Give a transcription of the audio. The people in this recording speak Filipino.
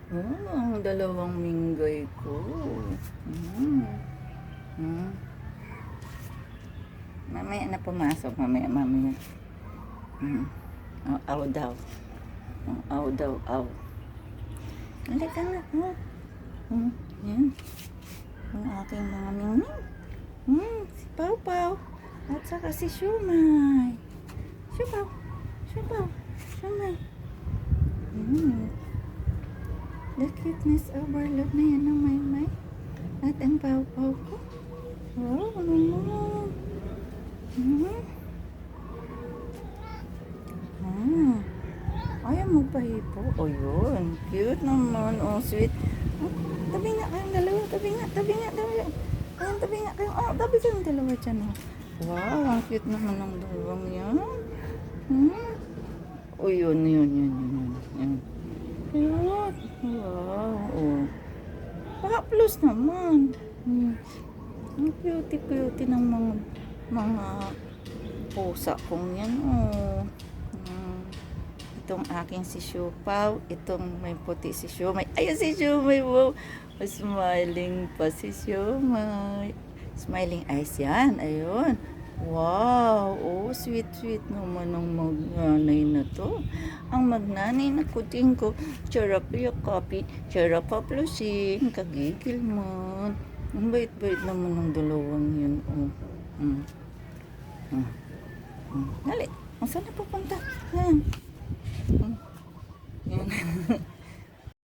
Oh, ang dalawang minggay ko. Mm. Mm. Mamaya na pumasok. Mamaya. Mm. Oh, aw daw. Oh, aw daw, aw. Halika nga. Oh. Yan. Ang aking mga mingming. Si Pau Pau. At saka si Shumay. Shumaw. Shumaw. Shumay. The cuteness overload na yan ng Maymay. At ang Pau Pau ko. Oh, ano. Ayaw mo pa hipo. Oh, yun. Cute naman. Oh, sweet. Oh, tabi nga kayong dalawa. Tabi nga. Ayun, tabi nga kayo. Oh, tabi kayong dalawa dyan. Oh. Wow, ang cute naman ng dalawang yan. Oh, yun. Cute. Wow. Oh. Pa-plus naman. Ang cute ng mga pusa kong yan. Oh. Itong aking si Siupaw, itong may puti si Siumay. Ayun si Siumay, wow. Smiling pa si Siumay. Smiling eyes yan, ayun. Wow, oh, sweet naman ng magnanay na to. Ang magnanay na kuting ko, charap yakapin, charap paplusin, kagigil man. Ang bait-bait naman ng dalawang yun, oh. Dali, saan na pupunta? Yan.